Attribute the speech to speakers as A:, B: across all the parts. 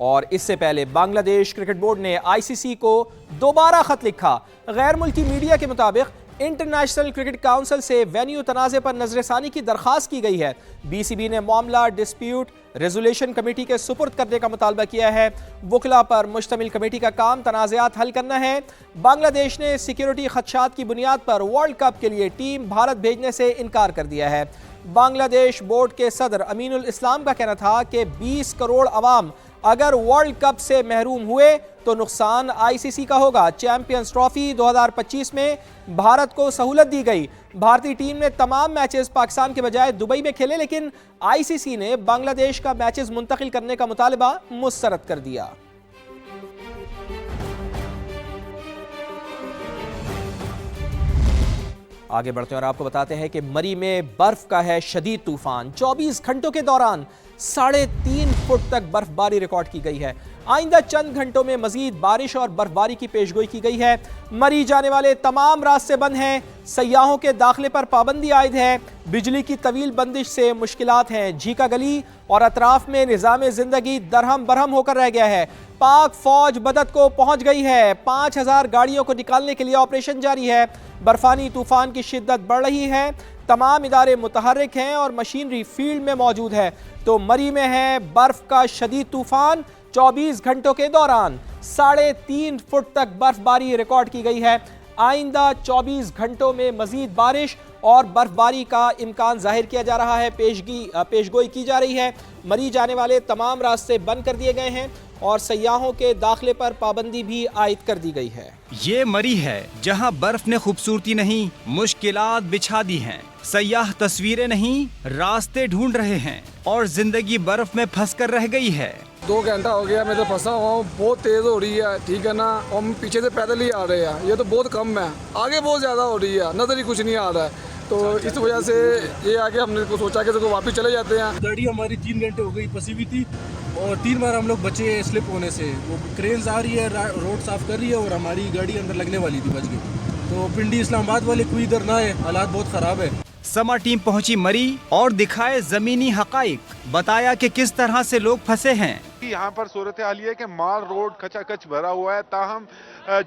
A: اور اس سے پہلے بنگلہ دیش کرکٹ بورڈ نے آئی سی سی کو دوبارہ خط لکھا۔ غیر ملکی میڈیا کے مطابق انٹرنیشنل کرکٹ کونسل سے وینیو تنازع پر نظر ثانی کی درخواست کی گئی ہے۔ بی سی بی نے معاملہ ڈسپیوٹ ریزولیشن کمیٹی کے سپرد کرنے کا مطالبہ کیا ہے۔ وکلاء پر مشتمل کمیٹی کا کام تنازعات حل کرنا ہے۔ بنگلہ دیش نے سیکیورٹی خدشات کی بنیاد پر ورلڈ کپ کے لیے ٹیم بھارت بھیجنے سے انکار کر دیا ہے۔ بنگلہ دیش بورڈ کے صدر امین الاسلام کا کہنا تھا کہ 20 کروڑ عوام اگر ورلڈ کپ سے محروم ہوئے تو نقصان آئی سی سی کا ہوگا۔ چیمپئنز ٹرافی 2025 میں بھارت کو سہولت دی گئی۔ بھارتی ٹیم نے تمام میچز پاکستان کے بجائے دبئی میں کھیلے، لیکن آئی سی سی نے بنگلہ دیش کا میچز منتقل کرنے کا مطالبہ مسترد کر دیا۔ آگے بڑھتے ہیں اور آپ کو بتاتے ہیں کہ مری میں برف کا ہے شدید طوفان۔ 24 گھنٹوں کے دوران 3.5 فٹ تک برف باری ریکارڈ کی گئی ہے۔ آئندہ چند گھنٹوں میں مزید بارش اور برف باری کی پیشگوئی کی گئی ہے۔ مری جانے والے تمام راستے بند ہیں۔ سیاحوں کے داخلے پر پابندی عائد ہے۔ بجلی کی طویل بندش سے مشکلات ہیں۔ جھیکا گلی اور اطراف میں نظام زندگی درہم برہم ہو کر رہ گیا ہے۔ پاک فوج مدد کو پہنچ گئی ہے۔ 5000 گاڑیوں کو نکالنے کے لیے آپریشن جاری ہے۔ برفانی طوفان کی شدت بڑھ رہی ہے۔ تمام ادارے متحرک ہیں اور مشینری فیلڈ میں موجود ہے۔ تو مری میں ہے برف کا شدید طوفان۔ 24 گھنٹوں کے دوران 3.5 فٹ تک برف باری ریکارڈ کی گئی ہے۔ آئندہ 24 گھنٹوں میں مزید بارش اور برف باری کا امکان ظاہر کیا جا رہا ہے۔ پیشگوئی کی جا رہی ہے۔ مری جانے والے تمام راستے بند کر دیے گئے ہیں اور سیاحوں کے داخلے پر پابندی بھی عائد کر دی گئی ہے۔
B: یہ مری ہے جہاں برف نے خوبصورتی نہیں مشکلات بچھا دی ہیں۔ سیاح تصویریں نہیں راستے ڈھونڈ رہے ہیں اور زندگی برف میں پھنس کر رہ گئی ہے۔
C: 2 گھنٹہ ہو گیا میں تو پھنسا ہوا ہوں۔ بہت تیز ہو رہی ہے، ٹھیک ہے نا، ہم پیچھے سے پیدل ہی آ رہے ہیں۔ یہ تو بہت کم ہے، آگے بہت زیادہ ہو رہی ہے، نظر ہی کچھ نہیں آ رہا ہے۔ تو اس وجہ سے یہ آگے ہم نے سوچا کہ واپس چلے جاتے ہیں۔
D: گاڑی ہماری 3 گھنٹے ہو گئی پھنسی ہوئی تھی اور 3 بار ہم لوگ بچے سلپ ہونے سے۔ وہ کرینز آ رہی ہے، روڈ صاف کر رہی ہے اور ہماری گاڑی اندر لگنے والی تھی، بچ گئی۔ تو پنڈی اسلام آباد والے کوئی ادھر نہ ہے، حالات بہت خراب ہے۔
B: سما ٹیم پہنچی مری اور دکھائے زمینی حقائق، بتایا کہ کس طرح سے لوگ پھنسے ہیں۔
E: یہاں پر صورتحال یہ ہے کہ مال روڈ کچا کچ بھرا ہوا ہے، تاہم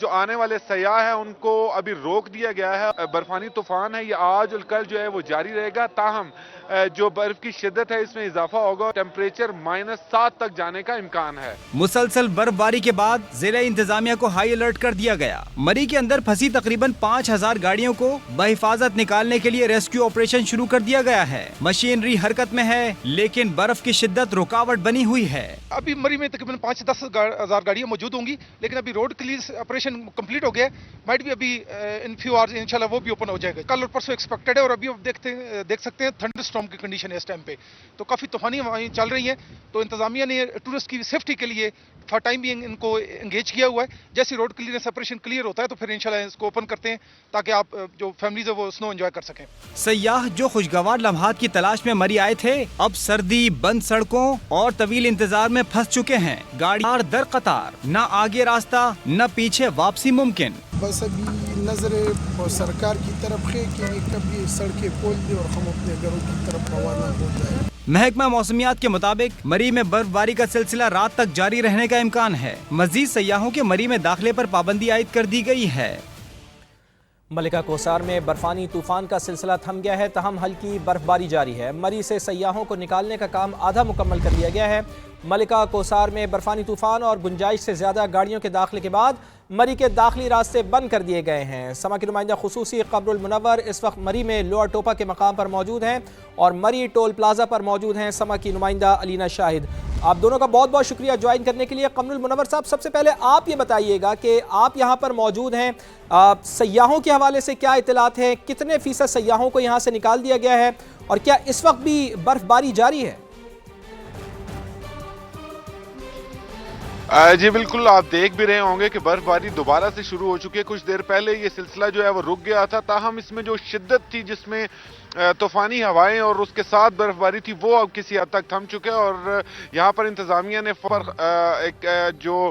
E: جو آنے والے سیاح ہیں ان کو ابھی روک دیا گیا ہے۔ برفانی طوفان ہے، یہ آج اور کل جو ہے وہ جاری رہے گا، تاہم جو برف کی شدت ہے اس میں اضافہ ہوگا۔ ٹیمپریچر -7 تک جانے کا امکان ہے۔
B: مسلسل برف باری کے بعد ضلع انتظامیہ کو ہائی الرٹ کر دیا گیا۔ مری کے اندر پھنسی تقریباً 5000 گاڑیوں کو بحفاظت نکالنے کے لیے ریسکیو آپریشن شروع کر دیا گیا ہے۔ مشینری حرکت میں ہے لیکن برف کی شدت رکاوٹ بنی ہوئی ہے۔
F: ابھی مری میں تقریباً 5 سے 10 ہزار گاڑیاں موجود ہوں گی، لیکن ابھی روڈ کلیئر آپریشن کمپلیٹ ہو گیا۔ مائٹ بھی ابھی ان فیو آورز انشاءاللہ وہ بھی اوپن ہو جائے گا۔ کل اور پرسوں ایکسپیکٹڈ ہے اور ابھی دیکھ سکتے ہیں تھنڈر اسٹارم کی کنڈیشن ہے اس ٹائم پہ، تو کافی طوفانی ہوائیں چل رہی ہیں۔ تو انتظامیہ نے ٹورسٹ کی سیفٹی کے لیے فار ٹائم بھی ان کو انگیج کیا ہوا ہے۔ جیسے روڈ کلیئرنس آپریشن کلیئر ہوتا ہے تو پھر انشاءاللہ اس کو اوپن کرتے ہیں تاکہ آپ جو فیملیز ہے وہ سنو انجوائے کر سکیں۔
B: سیاح جو خوشگوار لمحات کی تلاش میں مری آئے تھے، اب سردی، بند سڑکوں اور طویل انتظار میں پھنس چکے ہیں۔ گاڑیاں در قطار، نہ آگے راستہ نہ پیچھے واپسی ممکن۔
G: بس ابھی نظر سرکار کی طرف ہے کہ کبھی سڑکیں کھول دے اور ہم اپنے گھروں کی طرف روانہ ہو جائیں۔
B: محکمہ موسمیات کے مطابق مری میں برف باری کا سلسلہ رات تک جاری رہنے کا امکان ہے۔ مزید سیاحوں کے مری میں داخلے پر پابندی عائد کر دی گئی ہے۔
A: ملکہ کوثر میں برفانی طوفان کا سلسلہ تھم گیا ہے، تاہم ہلکی برف باری جاری ہے۔ مری سے سیاحوں کو نکالنے کا کام آدھا مکمل کر لیا گیا ہے۔ ملکہ کوثر میں برفانی طوفان اور گنجائش سے زیادہ گاڑیوں کے داخلے کے بعد مری کے داخلی راستے بند کر دیے گئے ہیں۔ سما کی نمائندہ خصوصی قبر المنور اس وقت مری میں لوئر ٹوپا کے مقام پر موجود ہیں اور مری ٹول پلازا پر موجود ہیں سما کی نمائندہ علینا شاہد۔ آپ دونوں کا بہت بہت شکریہ جوائن کرنے کے لیے۔ قمر المنور صاحب، سب سے پہلے آپ یہ بتائیے گا کہ آپ یہاں پر موجود ہیں، سیاحوں کے حوالے سے کیا اطلاعات ہیں؟ کتنے فیصد سیاحوں کو یہاں سے نکال دیا گیا ہے اور کیا اس وقت بھی برف باری جاری ہے؟
E: جی بالکل، آپ دیکھ بھی رہے ہوں گے کہ برف باری دوبارہ سے شروع ہو چکی ہے۔ کچھ دیر پہلے یہ سلسلہ جو ہے وہ رک گیا تھا، تاہم اس میں جو شدت تھی، جس میں طوفانی ہوائیں اور اس کے ساتھ برف باری تھی، وہ اب کسی حد تک تھم چکے ہیں اور یہاں پر انتظامیہ نے ایک جو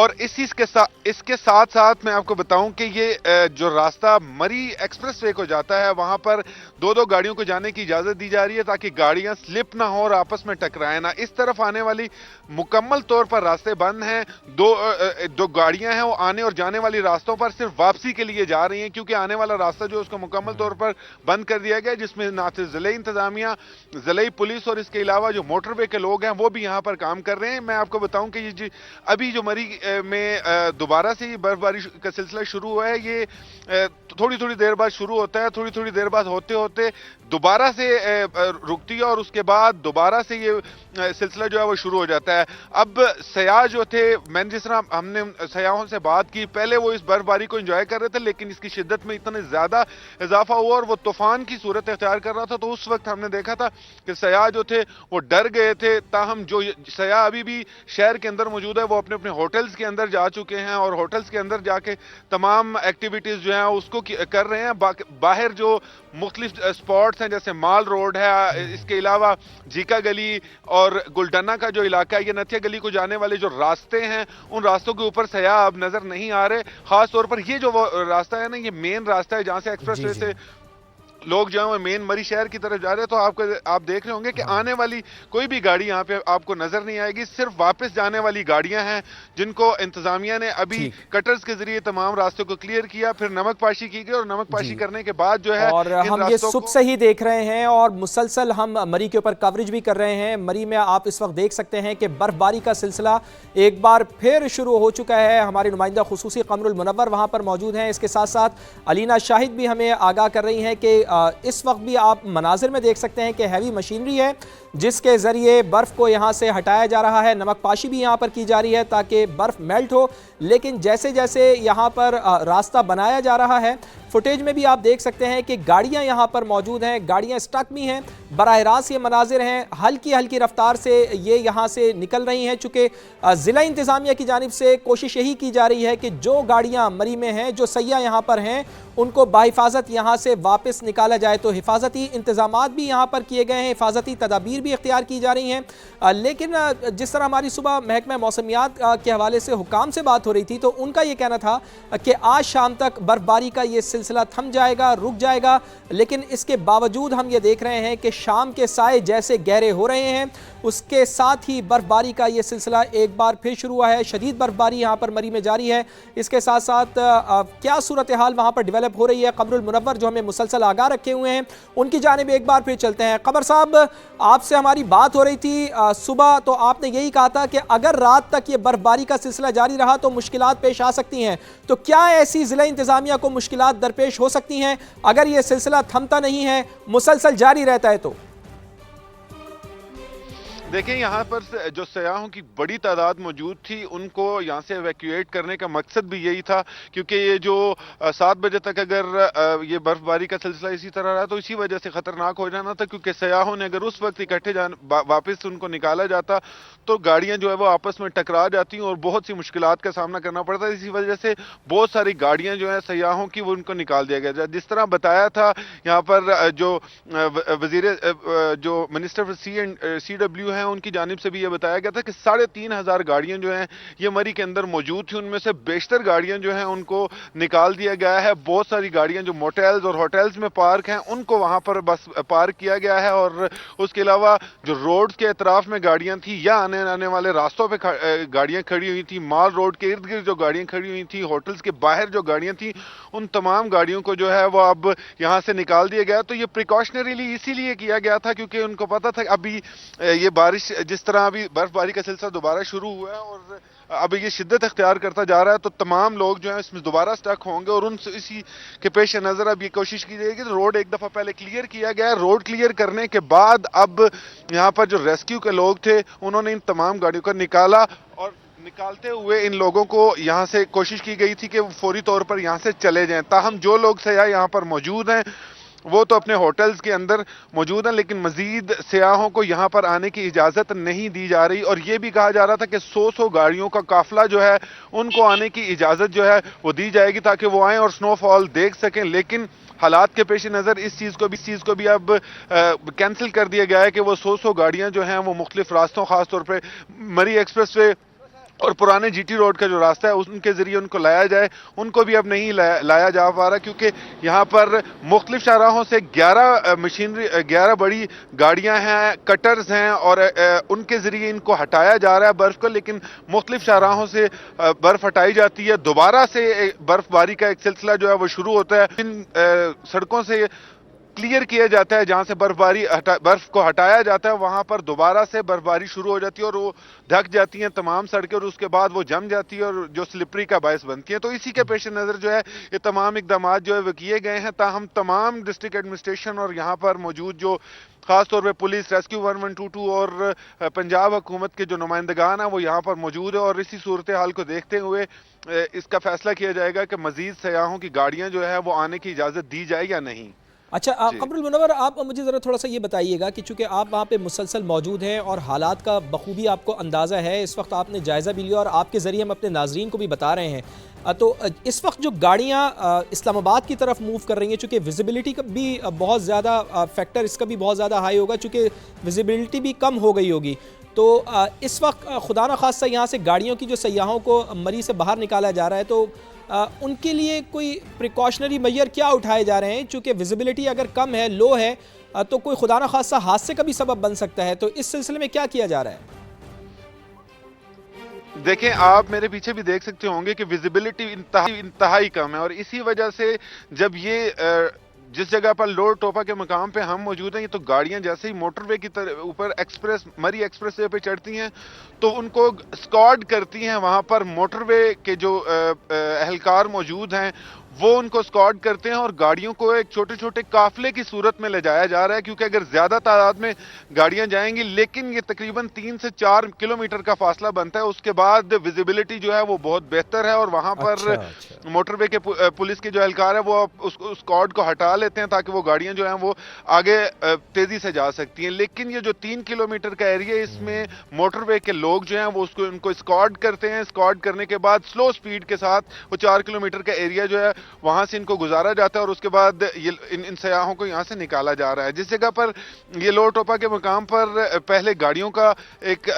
E: اور اس کے ساتھ ساتھ میں آپ کو بتاؤں کہ یہ جو راستہ مری ایکسپریس وے کو جاتا ہے وہاں پر دو گاڑیوں کو جانے کی اجازت دی جا رہی ہے تاکہ گاڑیاں سلپ نہ ہوں اور آپس میں ٹکرائیں نہ. اس طرف آنے والی مکمل طور پر راستے بند ہیں. دو گاڑیاں ہیں وہ آنے اور جانے والی راستوں پر صرف واپسی کے لیے جا رہی ہیں کیونکہ آنے والا راستہ جو اس کو مکمل طور پر بند کر دیا گیا جس میں نہ صرف ضلعی انتظامیہ ضلعی پولیس اور اس کے علاوہ جو موٹر وے کے لوگ ہیں وہ بھی یہاں پر کام کر رہے ہیں. میں آپ کو بتاؤں کہ یہ ابھی جو مری میں دوبارہ سے یہ برف باری کا سلسلہ شروع ہوا ہے یہ تھوڑی دیر بعد شروع ہوتا ہے, تھوڑی دیر بعد ہوتے ہوتے دوبارہ سے رکتی ہے اور اس کے بعد دوبارہ سے یہ سلسلہ جو ہے وہ شروع ہو جاتا ہے. اب سیاح جو تھے جس طرح ہم نے سیاحوں سے بات کی پہلے وہ اس برف باری کو انجوائے کر رہے تھے لیکن اس کی شدت میں اتنا زیادہ اضافہ ہوا اور وہ طوفان کی صورت اختیار کر رہا تھا تو اس وقت ہم نے دیکھا تھا کہ سیاح جو تھے وہ ڈر گئے تھے. تاہم جو سیاح ابھی بھی شہر کے اندر موجود ہے وہ اپنے اپنے ہوٹلز کے اندر جا چکے ہیں اور ہوٹلز کے اندر جا کے تمام ایکٹیویٹیز جو ہیں اس کو کر رہے ہیں. باہر جو مختلف سپاٹس ہیں جیسے مال روڈ ہے, اس کے علاوہ جیکا گلی اور گلڈنا کا جو علاقہ ہے یہ نتھیا گلی کو جانے والے جو راستے ہیں ان راستوں کے اوپر سیاح اب نظر نہیں آ رہے. خاص طور پر یہ جو راستہ ہے نا یہ مین راستہ ہے جہاں سے ایکسپریس وے سے لوگ جو ہیں وہ مین مری شہر کی طرف جا رہے ہیں تو آپ دیکھ رہے ہوں گے کہ آنے والی کوئی بھی گاڑی یہاں پہ آپ کو نظر نہیں آئے گی. صرف واپس جانے والی گاڑیاں ہیں جن کو انتظامیہ نے ابھی کٹرز کے ذریعے تمام راستوں کو کلیئر کیا, پھر نمک پاشی کی گئی اور نمک پاشی کرنے کے بعد جو ہے
A: اور ہم یہ صبح سے ہی دیکھ رہے ہیں اور مسلسل ہم مری کے اوپر کوریج بھی کر رہے ہیں. مری میں آپ اس وقت دیکھ سکتے ہیں کہ برف باری کا سلسلہ ایک بار پھر شروع ہو چکا ہے. ہمارے نمائندہ خصوصی قمر المنور وہاں پر موجود ہیں. اس کے ساتھ ساتھ علینا شاہد بھی ہمیں آگاہ کر رہی ہیں کہ اس وقت بھی آپ مناظر میں دیکھ سکتے ہیں کہ ہیوی مشینری ہے جس کے ذریعے برف کو یہاں سے ہٹایا جا رہا ہے. نمک پاشی بھی یہاں پر کی جا رہی ہے تاکہ برف میلٹ ہو, لیکن جیسے جیسے یہاں پر راستہ بنایا جا رہا ہے فوٹیج میں بھی آپ دیکھ سکتے ہیں کہ گاڑیاں یہاں پر موجود ہیں, گاڑیاں سٹک بھی ہیں. براہ راست یہ مناظر ہیں, ہلکی رفتار سے یہ یہاں سے نکل رہی ہیں چونکہ ضلع انتظامیہ کی جانب سے کوشش یہی کی جا رہی ہے کہ جو گاڑیاں مری میں ہیں جو سیاح یہاں پر ہیں ان کو بحفاظت یہاں سے واپس نکالا جائے. تو حفاظتی انتظامات بھی یہاں پر کیے گئے ہیں, حفاظتی تدابیر بھی اختیار کی جا رہی ہیں. لیکن جس طرح ہماری صبح محکمہ موسمیات کے حوالے سے حکام سے بات ہو رہی تھی تو ان کا یہ کہنا تھا کہ آج شام تک برف باری کا یہ سلسلہ تھم جائے گا, رک جائے گا. لیکن اس کے باوجود ہم یہ دیکھ رہے ہیں کہ شام کے سائے جیسے گہرے ہو رہے ہیں اس کے ساتھ ہی برف باری کا یہ سلسلہ ایک بار پھر شروع ہوا ہے. شدید برف باری یہاں پر مری میں جاری ہے. اس کے ساتھ ساتھ کیا صورتحال وہاں پر ڈیولپ ہو رہی ہے قمر المنور جو ہمیں مسلسل آگاہ رکھے ہوئے ہیں ان کی جانب ایک بار پھر چلتے ہیں. قمر صاحب آپ سے ہماری بات ہو رہی تھی صبح تو آپ نے یہی کہا تھا کہ اگر رات تک یہ برف باری کا سلسلہ جاری رہا تو مشکلات پیش آ سکتی ہیں. تو کیا ایسی ضلع انتظامیہ کو مشکلات درپیش ہو سکتی ہیں اگر یہ سلسلہ تھمتا نہیں ہے, مسلسل جاری رہتا ہے تو؟
E: دیکھیں یہاں پر جو سیاحوں کی بڑی تعداد موجود تھی ان کو یہاں سے ایویکویٹ کرنے کا مقصد بھی یہی تھا کیونکہ یہ جو 7 بجے تک اگر یہ برف باری کا سلسلہ اسی طرح رہا تو اسی وجہ سے خطرناک ہو جانا تھا کیونکہ سیاحوں نے اگر اس وقت اکٹھے واپس ان کو نکالا جاتا تو گاڑیاں جو ہے وہ آپس میں ٹکرا جاتی اور بہت سی مشکلات کا سامنا کرنا پڑتا. اسی وجہ سے بہت ساری گاڑیاں جو ہیں سیاحوں کی وہ ان کو نکال دیا گیا. جس طرح بتایا تھا یہاں پر جو جو منسٹر سی ڈبلیو ہیں ان کی جانب سے بھی یہ بتایا گیا تھا کہ 3,500 گاڑیاں جو ہیں یہ مری کے اندر موجود تھیں. ان میں سے بیشتر گاڑیاں جو ہیں ان کو نکال دیا گیا ہے. بہت ساری گاڑیاں جو موٹیلز اور ہوٹلز میں پارک ہیں ان کو وہاں پر بس پارک کیا گیا ہے اور اس کے علاوہ جو روڈز کے اطراف میں گاڑیاں تھیں یا آنے والے راستوں پہ گاڑیاں کھڑی ہوئی تھیں, مال روڈ کے ارد گرد جو گاڑیاں کھڑی ہوئی تھیں, ہوٹلز کے باہر جو گاڑیاں تھیں ان تمام گاڑیوں کو جو ہے وہ اب یہاں سے نکال دیا گیا. تو یہ پریکاشنریلی اسی لیے کیا گیا تھا کیونکہ ان کو پتا تھا ابھی یہ بارش جس طرح ابھی برف باری کا سلسلہ دوبارہ شروع ہوا ہے اور اب یہ شدت اختیار کرتا جا رہا ہے تو تمام لوگ جو ہیں اس میں دوبارہ سٹک ہوں گے اور ان اسی کے پیش نظر اب یہ کوشش کی جائے گی. روڈ ایک دفعہ پہلے کلیئر کیا گیا ہے. روڈ کلیئر کرنے کے بعد اب یہاں پر جو ریسکیو کے لوگ تھے انہوں نے ان تمام گاڑیوں کو نکالا اور نکالتے ہوئے ان لوگوں کو یہاں سے کوشش کی گئی تھی کہ وہ فوری طور پر یہاں سے چلے جائیں. تاہم جو لوگ سیاح یہاں پر موجود ہیں وہ تو اپنے ہوٹلز کے اندر موجود ہیں لیکن مزید سیاحوں کو یہاں پر آنے کی اجازت نہیں دی جا رہی اور یہ بھی کہا جا رہا تھا کہ 100 گاڑیوں کا قافلہ جو ہے ان کو آنے کی اجازت جو ہے وہ دی جائے گی تاکہ وہ آئیں اور سنو فال دیکھ سکیں. لیکن حالات کے پیش نظر اس چیز کو بھی اب کینسل کر دیا گیا ہے کہ وہ 100 گاڑیاں جو ہیں وہ مختلف راستوں خاص طور پہ مری ایکسپریس وے اور پرانے جی ٹی روڈ کا جو راستہ ہے ان کے ذریعے ان کو لایا جائے، ان کو بھی اب نہیں لایا جا پا رہا، کیونکہ یہاں پر مختلف شاہراہوں سے 11 بڑی گاڑیاں ہیں، کٹرز ہیں، اور ان کے ذریعے ان کو ہٹایا جا رہا ہے برف کو، لیکن مختلف شاہراہوں سے برف ہٹائی جاتی ہے، دوبارہ سے برف باری کا ایک سلسلہ جو ہے وہ شروع ہوتا ہے۔ ان سڑکوں سے کلیئر کیا جاتا ہے جہاں سے برف کو ہٹایا جاتا ہے، وہاں پر دوبارہ سے برف باری شروع ہو جاتی ہے اور وہ ڈھک جاتی ہیں تمام سڑکیں، اور اس کے بعد وہ جم جاتی ہے اور جو سلپری کا باعث بنتی ہے۔ تو اسی کے پیش نظر جو ہے یہ تمام اقدامات جو ہے وہ کیے گئے ہیں، تاہم تمام ڈسٹرکٹ ایڈمنسٹریشن اور یہاں پر موجود جو خاص طور پہ پولیس، ریسکیو 1122 اور پنجاب حکومت کے جو نمائندگان ہیں وہ یہاں پر موجود ہیں، اور اسی صورتحال کو دیکھتے ہوئے اس کا فیصلہ کیا جائے گا کہ مزید سیاحوں کی گاڑیاں جو ہے وہ آنے کی اجازت دی جائے یا نہیں۔
A: اچھا قمر المنور، آپ مجھے ذرا تھوڑا سا یہ بتائیے گا کہ چونکہ آپ وہاں پہ مسلسل موجود ہیں اور حالات کا بخوبی آپ کو اندازہ ہے، اس وقت آپ نے جائزہ بھی لیا اور آپ کے ذریعے ہم اپنے ناظرین کو بھی بتا رہے ہیں، تو اس وقت جو گاڑیاں اسلام آباد کی طرف موو کر رہی ہیں، چونکہ ویزیبلٹی کا بھی بہت زیادہ فیکٹر اس کا بھی بہت زیادہ ہائی ہوگا، چونکہ ویزیبلٹی بھی کم ہو گئی ہوگی، تو اس وقت خدا نخواستہ یہاں سے گاڑیوں کی جو سیاحوں کو مری سے باہر نکالا جا رہا ہے، تو ان کے لیے کوئی پریکاشنری میجر کیا اٹھائے جا رہے ہیں؟ چونکہ ویزیبلٹی اگر کم ہے، لو ہے، تو کوئی خدا نخواستہ حادثے کا بھی سبب بن سکتا ہے، تو اس سلسلے میں کیا کیا جا رہا ہے؟
E: دیکھیں، آپ میرے پیچھے بھی دیکھ سکتے ہوں گے کہ ویزیبلٹی انتہائی کم ہے، اور اسی وجہ سے جب یہ جس جگہ پر لوڈ ٹوپا کے مقام پہ ہم موجود ہیں، یہ تو گاڑیاں جیسے ہی موٹر وے کی اوپر مری ایکسپریس وے پہ چڑھتی ہیں تو ان کو اسکارڈ کرتی ہیں، وہاں پر موٹر وے کے جو اہلکار موجود ہیں وہ ان کو اسکارڈ کرتے ہیں، اور گاڑیوں کو ایک چھوٹے چھوٹے قافلے کی صورت میں لے جایا جا رہا ہے، کیونکہ اگر زیادہ تعداد میں گاڑیاں جائیں گی، لیکن یہ تقریباً 3 سے 4 کلومیٹر کا فاصلہ بنتا ہے، اس کے بعد ویزیبلٹی جو ہے وہ بہت بہتر ہے، اور وہاں پر موٹر وے کے پولیس کے جو اہلکار ہے وہ اس اسکارڈ کو ہٹا لیتے ہیں تاکہ وہ گاڑیاں جو ہیں وہ آگے تیزی سے جا سکتی ہیں۔ لیکن یہ جو 3 کلومیٹر کا ایریا ہے، اس میں موٹر وے کے لوگ جو ہیں وہ ان کو اسکارڈ کرتے ہیں، اسکارڈ کرنے کے بعد سلو سپیڈ کے ساتھ وہ 4 کلومیٹر کا ایریا جو ہے وہاں سے ان کو گزارا جاتا ہے، اور اس کے بعد ان سیاحوں کو یہاں سے نکالا جا رہا ہے۔ جس جگہ پر یہ لوڈ ٹوپا کے مقام پر پہلے گاڑیوں کا ایک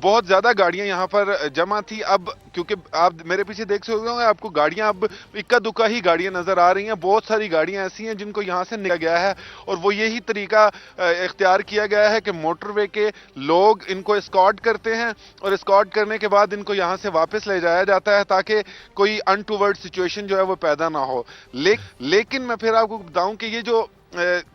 E: بہت زیادہ گاڑیاں یہاں پر جمع تھی، اب کیونکہ آپ میرے پیچھے دیکھ سکتے ہوں گے آپ کو گاڑیاں اب اکا دکا ہی گاڑیاں نظر آ رہی ہیں، بہت ساری گاڑیاں ایسی ہیں جن کو یہاں سے نکالا گیا ہے، اور وہ یہی طریقہ اختیار کیا گیا ہے کہ موٹر وے کے لوگ ان کو اسکارٹ کرتے ہیں، اور اسکارٹ کرنے کے بعد ان کو یہاں سے واپس لے جایا جاتا ہے تاکہ کوئی انٹوورڈ سچویشن جو ہے وہ پیدا نہ ہو۔ لیکن میں پھر آپ کو بتاؤں کہ یہ جو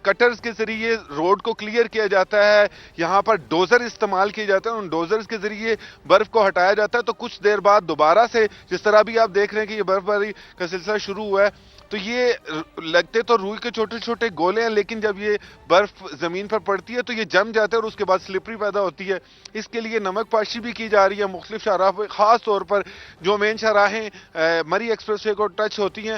E: کٹرز کے ذریعے روڈ کو کلیئر کیا جاتا ہے، یہاں پر ڈوزر استعمال کیے جاتے ہیں، ان ڈوزرز کے ذریعے برف کو ہٹایا جاتا ہے، تو کچھ دیر بعد دوبارہ سے جس طرح بھی آپ دیکھ رہے ہیں کہ یہ برف باری کا سلسلہ شروع ہوا ہے، تو یہ لگتے تو روئی کے چھوٹے چھوٹے گولے ہیں، لیکن جب یہ برف زمین پر پڑتی ہے تو یہ جم جاتے ہیں اور اس کے بعد سلپری پیدا ہوتی ہے۔ اس کے لیے نمک پاشی بھی کی جا رہی ہے مختلف شاہراہ پہ، خاص طور پر جو مین شاہراہیں مری ایکسپریس وے کو ٹچ ہوتی ہیں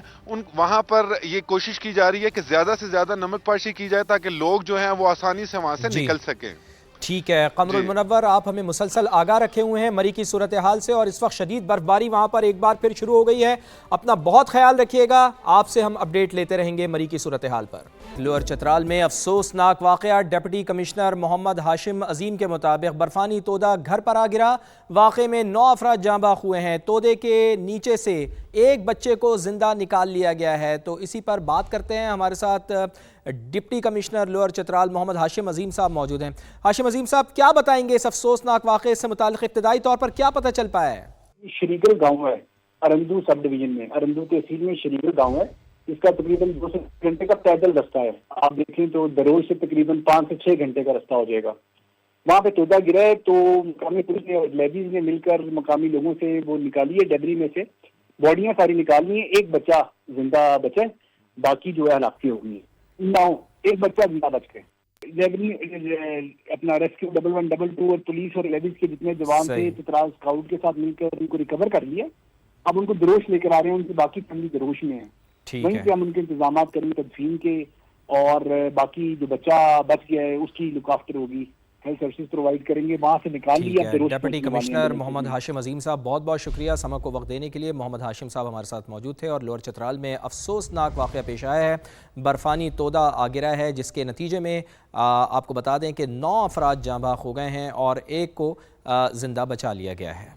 E: وہاں پر یہ کوشش کی جا رہی ہے کہ زیادہ سے زیادہ نمک پاشی کی جائے تاکہ لوگ جو ہیں وہ آسانی سے وہاں سے نکل سکیں۔
A: ٹھیک ہے قمر المنور، آپ ہمیں مسلسل آگاہ رکھے ہوئے ہیں مری کی صورتحال سے، اور اس وقت شدید برف باری وہاں پر ایک بار پھر شروع ہو گئی ہے۔ اپنا بہت خیال رکھیے گا، آپ سے ہم اپڈیٹ لیتے رہیں گے مری کی صورتحال پر۔ لوئر چترال میں افسوسناک واقعہ، ڈپٹی کمشنر محمد ہاشم عظیم کے مطابق برفانی تودہ گھر پر آ گرا، واقعے میں 9 افراد جاں بحق ہوئے ہیں، تودے کے نیچے سے ایک بچے کو زندہ نکال لیا گیا ہے۔ تو اسی پر بات کرتے ہیں، ہمارے ساتھ ڈپٹی کمشنر لوئر چترال محمد ہاشم عظیم صاحب موجود ہیں۔ ہاشم عظیم صاحب، کیا بتائیں گے اس افسوسناک واقعے سے متعلق؟ ابتدائی طور پر کیا پتہ چل پایا ہے؟
H: شریگل گاؤں ہے ارندو سب ڈویژن میں، ارندو تحصیل میں شریگل گاؤں ہے، اس کا تقریباً 2 سے 3 گھنٹے کا پیدل رستہ ہے۔ آپ دیکھیں تو دروج سے تقریباً 5 سے 6 گھنٹے کا رستہ ہو جائے گا۔ وہاں پہ تودہ گرا ہے، تو مقامی پولیس نے اور لیڈیز نے مل کر مقامی لوگوں سے وہ نکالی ہے، ڈبری میں سے باڈیاں ساری نکالنی ہے۔ ایک بچہ زندہ بچے، باقی جو ہے ہلاکتی ہو گئی ہے، ایک بچہ زندہ بچ گئے۔ اپنا ریسکیو 1122 اور پولیس اور لیڈیز کے جتنے جوان تھے چترال اسکاؤٹ کے ساتھ مل کر ان کو ریکور کر لیا، اب ان کو دروش لے کر آ رہے ہیں، ان کی باقی فیملی دروش میں ہے، وہیں پہ ہم ان کے انتظامات کریں گے تدفین کے، اور باقی جو بچہ بچ گیا ہے اس کی لک آفٹر ہوگی، ہیلتھ سروسز پرووائڈ کریں گے، وہاں سے نکال لیا۔
A: ڈپٹی کمشنر محمد ہاشم عظیم صاحب بہت بہت شکریہ سما کو وقت دینے کے لیے۔ محمد ہاشم صاحب ہمارے ساتھ موجود تھے، اور لوئر چترال میں افسوسناک واقعہ پیش آیا ہے، برفانی تودہ آ گرا ہے، جس کے نتیجے میں آپ کو بتا دیں کہ 9 افراد جاں بحق ہو گئے ہیں اور ایک کو زندہ بچا لیا گیا ہے۔